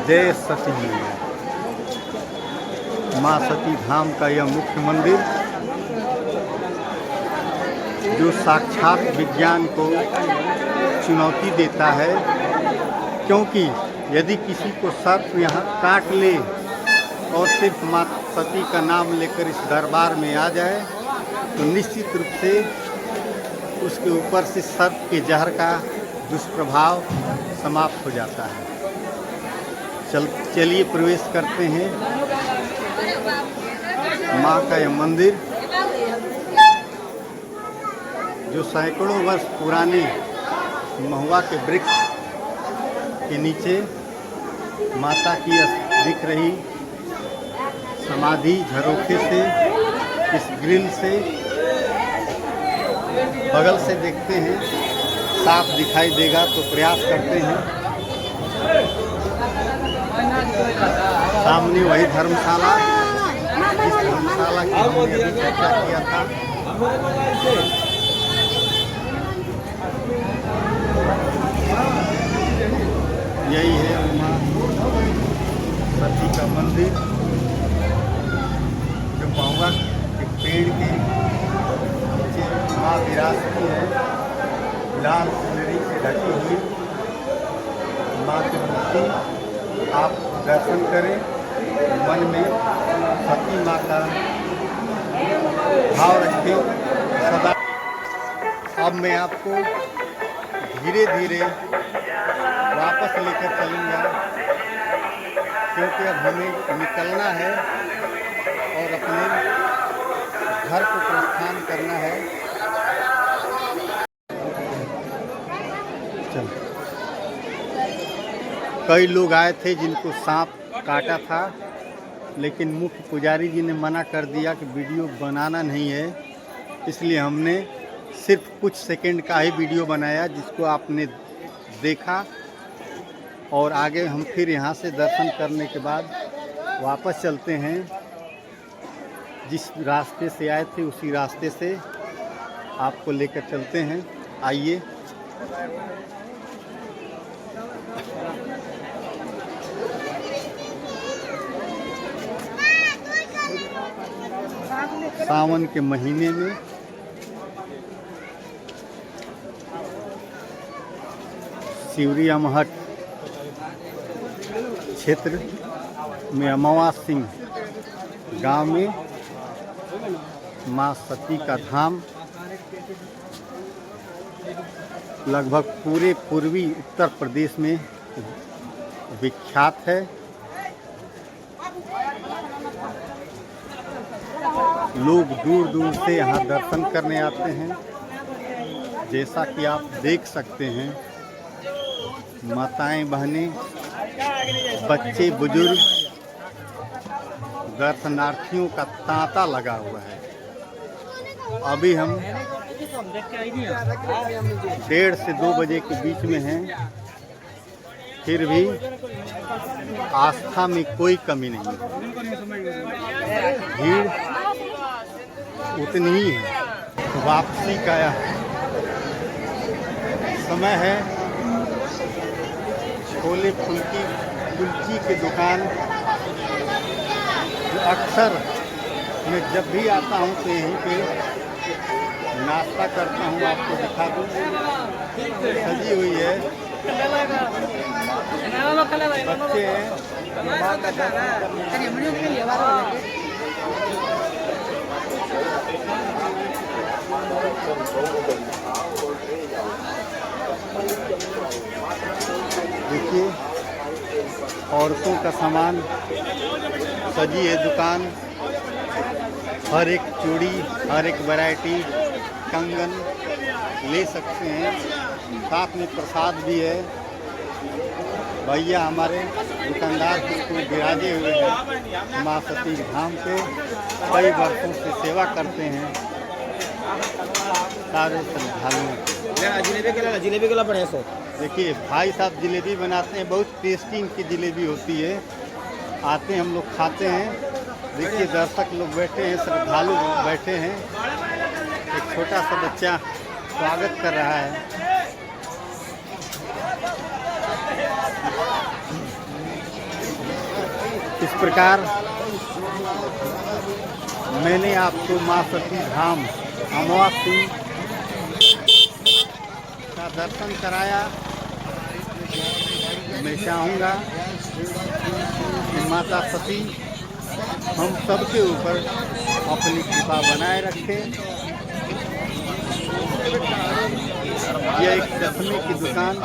जय सती मैया। माँ सती धाम का यह मुख्य मंदिर जो साक्षात विज्ञान को चुनौती देता है, क्योंकि यदि किसी को सर्प यहाँ काट ले और सिर्फ माँ सती का नाम लेकर इस दरबार में आ जाए तो निश्चित रूप से उसके ऊपर से सर्प के जहर का दुष्प्रभाव समाप्त हो जाता है। चलिए प्रवेश करते हैं माँ का यह मंदिर जो सैकड़ों वर्ष पुराने महुआ के वृक्ष के नीचे माता की दिख रही समाधि झरोखे से, इस ग्रिल से बगल से देखते हैं, साफ दिखाई देगा तो प्रयास करते हैं। सामने वही धर्मशाला, इस धर्मशाला की हमने अभी चर्चा किया था। यही है माँ सती का मंदिर जो महुआ के पेड़ के नीचे माँ विराजती है। लाल सुनहरी से ढकी हुई माँ की मूर्ति आप दर्शन करें, मन में सती माँ का भाव रखें सदा। अब मैं आपको धीरे धीरे वापस लेकर चलूँगा, क्योंकि अब हमें निकलना है और अपने घर को प्रस्थान करना है। चल, कई लोग आए थे जिनको सांप काटा था, लेकिन मुख्य पुजारी जी ने मना कर दिया कि वीडियो बनाना नहीं है, इसलिए हमने सिर्फ कुछ सेकंड का ही वीडियो बनाया जिसको आपने देखा। और आगे हम फिर यहाँ से दर्शन करने के बाद वापस चलते हैं। जिस रास्ते से आए थे उसी रास्ते से आपको लेकर चलते हैं। आइए। सावन के महीने में सिवरिया महट क्षेत्र में अमवा सिंह गांव में माँ सती का धाम लगभग पूरे पूर्वी उत्तर प्रदेश में विख्यात है। लोग दूर दूर से यहाँ दर्शन करने आते हैं। जैसा कि आप देख सकते हैं, माताएं बहनें, बच्चे बुजुर्ग, दर्शनार्थियों का तांता लगा हुआ है। अभी हम 1:30 से 2 बजे के बीच में हैं, फिर भी आस्था में कोई कमी नहीं है। भीड़ उतनी ही है। वापसी का समय है। छोले कुलची की दुकान जो अक्सर मैं जब भी आता हूँ तो यहीं पे नाश्ता करता हूँ। आपको दिखा दूँ, सजी हुई है, बच्चे हैं। देखिए, औरतों का सामान सजी है दुकान। हर एक चूड़ी, हर एक वैरायटी, कंगन ले सकते हैं। साथ में प्रसाद भी है। भैया हमारे दुकानदार बिल्कुल विराजे हुए हैं। माँ सती धाम पे कई वर्षों से सेवा करते हैं सारे श्रद्धालुओं की। जिलेबी के बढ़िया सो। देखिए भाई साहब जिलेबी बनाते हैं, बहुत टेस्टी इनकी जिलेबी होती है। आते हैं हम लोग, खाते हैं। देखिए दर्शक लोग बैठे हैं, श्रद्धालु बैठे हैं। एक छोटा सा बच्चा स्वागत कर रहा है। प्रकार मैंने आपको माँ सती धाम अमवासी का दर्शन कराया। मैं चाहूँगा कि माता सती हम सबके ऊपर अपनी कृपा बनाए रखें। यह एक चश्मे की दुकान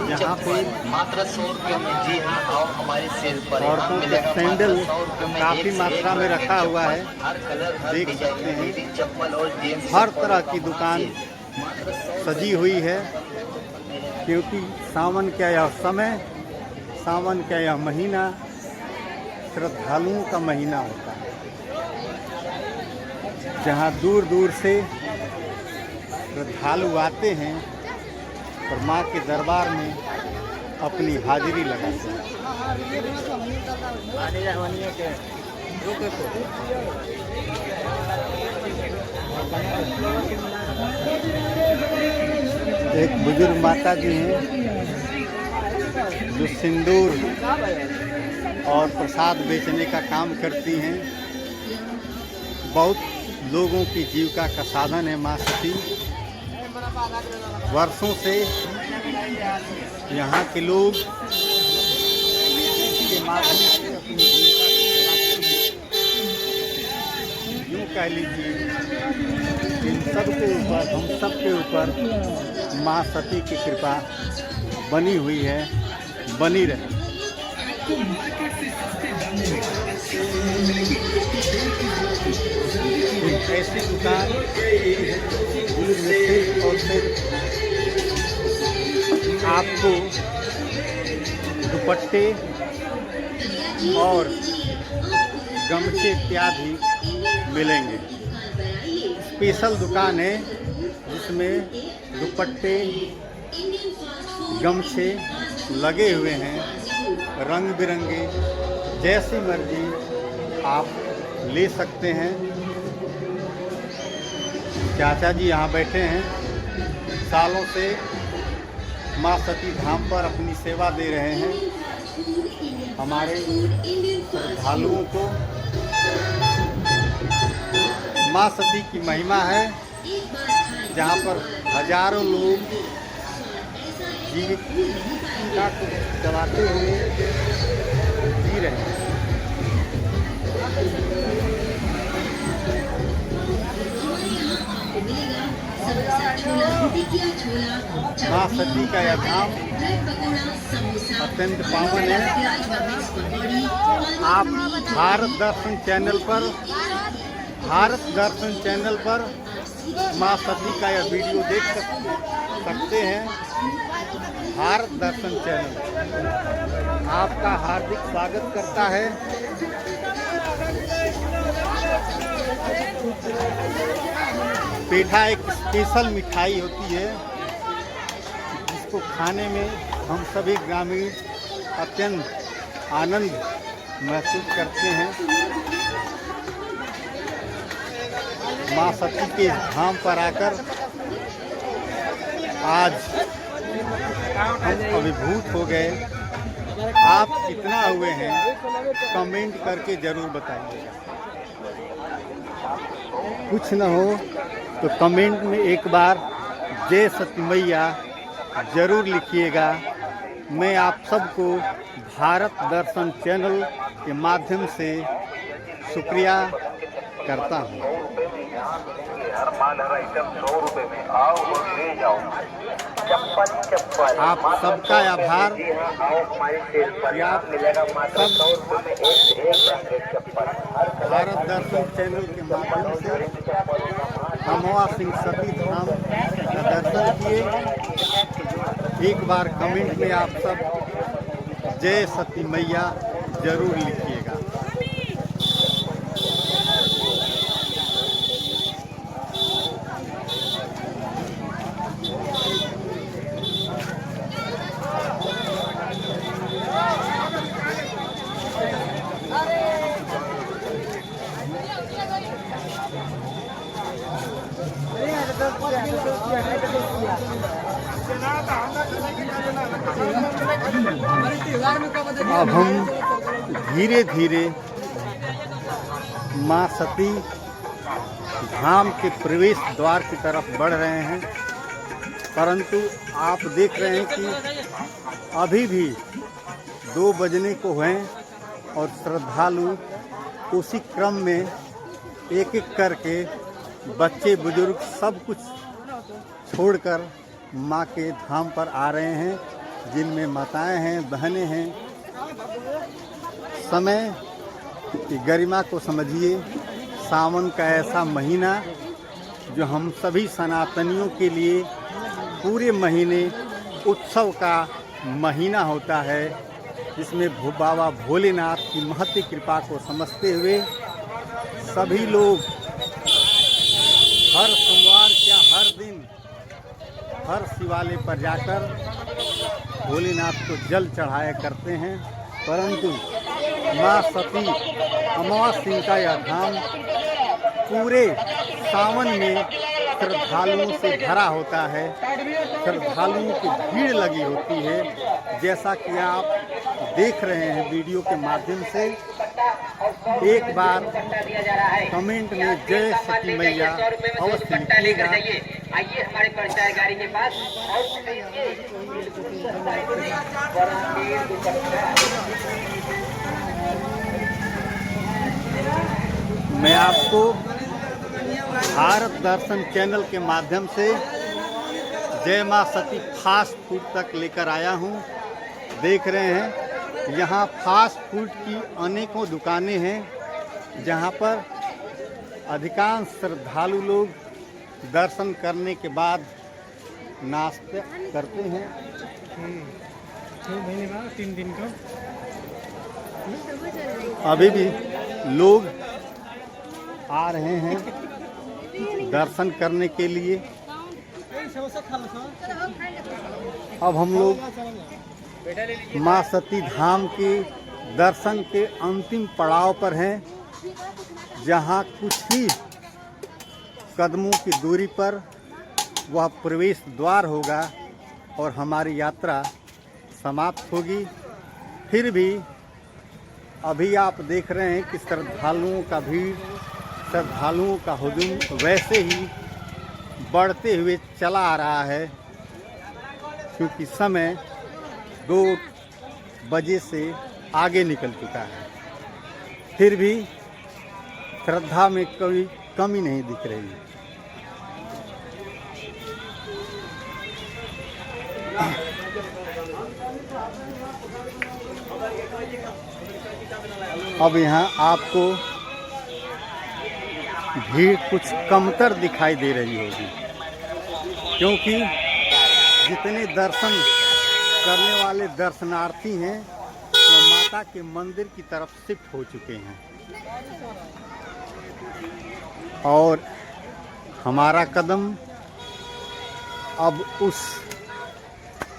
जहाँ पे मात्र 100 रुपये में, जी हाँ, आओ हमारे सेल पर औरतों के सैंडल काफ़ी मात्रा में रखा हुआ है, हर कलर हर देख डिजाइन सकते हैं। में चप्पल और जेंट्स हर तरह की दुकान सजी हुई है, क्योंकि सावन का यह समय, सावन का यह महीना श्रद्धालुओं का महीना होता है, जहाँ दूर दूर से श्रद्धालु आते हैं और माँ के दरबार में अपनी हाजिरी लगाते हैं। एक बुजुर्ग माता जी हैं जो सिंदूर और प्रसाद बेचने का काम करती हैं। बहुत लोगों की जीविका का साधन है माँ सती। वर्षों से यहाँ के लोग के माध्यम से अपनी जीविका यूँ कह लीजिए, इन सबके ऊपर, हम सबके ऊपर माँ सती की कृपा बनी हुई है, बनी रहे। एक ऐसी दुकान जिसमें सिर्फ और सिर्फ आपको दुपट्टे और गमछे इत्यादि मिलेंगे। स्पेशल दुकान है जिसमें दुपट्टे गमछे लगे हुए हैं, रंग बिरंगे, जैसी मर्जी आप ले सकते हैं। चाचा जी यहाँ बैठे हैं, सालों से माँ सती धाम पर अपनी सेवा दे रहे हैं हमारे श्रद्धालुओं को। माँ सती की महिमा है, जहाँ पर हजारों लोग जीविका को चलाते हुए जी रहे हैं। माँ सती का यह धाम अत्यंत पावन है। आप भारत दर्शन चैनल पर माँ सती का यह वीडियो देख सकते हैं। भारत दर्शन चैनल आपका हार्दिक स्वागत करता है। पेठा एक स्पेशल मिठाई होती है, जिसको खाने में हम सभी ग्रामीण अत्यंत आनंद महसूस करते हैं। माँ सती के धाम पर आकर आज हम अभिभूत हो गए। आप कितना हुए हैं कमेंट करके ज़रूर बताइएगा। कुछ न हो तो कमेंट में एक बार जय सती मैया ज़रूर लिखिएगा। मैं आप सबको भारत दर्शन चैनल के माध्यम से शुक्रिया करता हूँ। हर माल हर आइटम 100 रुपए में, आओ और ले जाओ। चप्पल आप सबका आभार। जी हाँ, आओ हमारे सेल पर, यहाँ मिलेगा मात्र 100 रुपए में एक ब्रांडेड चप्पल। भारत दर्शन चैनल के माध्यम से अमवा सिंह सती धाम का दर्शन किए। एक बार कमेंट में आप सब जय सती मैया जरूर लिखिएगा। अब हम धीरे धीरे माँ सती धाम के प्रवेश द्वार की तरफ बढ़ रहे हैं, परंतु आप देख रहे हैं कि अभी भी 2 बजने को हैं और श्रद्धालु उसी क्रम में एक एक करके बच्चे बुजुर्ग सब कुछ छोड़कर माँ के धाम पर आ रहे हैं, जिनमें माताएं हैं, बहनें हैं। समय की गरिमा को समझिए। सावन का ऐसा महीना जो हम सभी सनातनियों के लिए पूरे महीने उत्सव का महीना होता है, जिसमें बाबा भोलेनाथ की महत्व कृपा को समझते हुए सभी लोग हर सोमवार क्या हर दिन हर शिवालय पर जाकर भोलेनाथ को जल चढ़ाया करते हैं। परंतु माँ सती अमावस्या का यह धाम पूरे सावन में श्रद्धालुओं से भरा होता है, श्रद्धालुओं की भीड़ लगी होती है। जैसा कि आप देख रहे हैं वीडियो के माध्यम से, एक बार कमेंट में जय सती मैया अवश्य लिखिएगा। आइए हमारे परिचय गाड़ी के पास मैं आपको भारत दर्शन चैनल के माध्यम से जय माँ सती फास्ट फूड तक लेकर आया हूँ। देख रहे हैं यहाँ फास्ट फूड की अनेकों दुकानें हैं, जहाँ पर अधिकांश श्रद्धालु लोग दर्शन करने के बाद नाश्ता करते हैं। 3 दिन का अभी भी लोग आ रहे हैं दर्शन करने के लिए। अब हम लोग माँ सती धाम के दर्शन के अंतिम पड़ाव पर हैं, जहाँ कुछ ही कदमों की दूरी पर वह प्रवेश द्वार होगा और हमारी यात्रा समाप्त होगी। फिर भी अभी आप देख रहे हैं कि श्रद्धालुओं का भीड़, श्रद्धालुओं का हुजूम वैसे ही बढ़ते हुए चला आ रहा है, क्योंकि समय 2 बजे से आगे निकल चुका है। फिर भी श्रद्धा में कोई कमी नहीं दिख रही है। अब यहाँ आपको भीड़ कुछ कमतर दिखाई दे रही होगी, क्योंकि जितने दर्शन करने वाले दर्शनार्थी हैं वो माता के मंदिर की तरफ शिफ्ट हो चुके हैं और हमारा कदम अब उस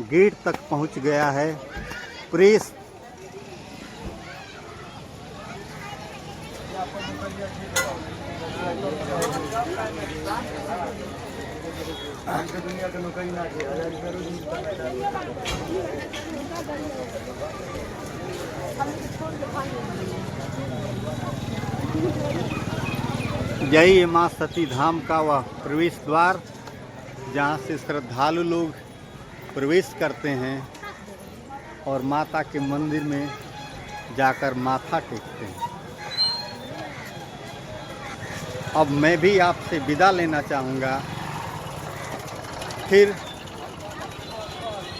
गेट तक पहुंच गया है। प्रेस यही है माँ सती धाम का वह प्रवेश द्वार, जहाँ से श्रद्धालु लोग प्रवेश करते हैं और माता के मंदिर में जाकर माथा टेकते हैं। अब मैं भी आपसे विदा लेना चाहूँगा। फिर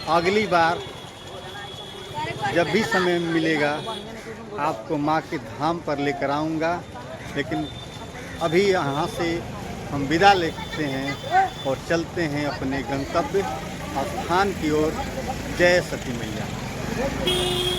अगली बार जब भी समय मिलेगा आपको माँ के धाम पर लेकर आऊँगा, लेकिन अभी यहाँ से हम विदा लेते हैं और चलते हैं अपने गंतव्य स्थान की ओर। जय सती मैया।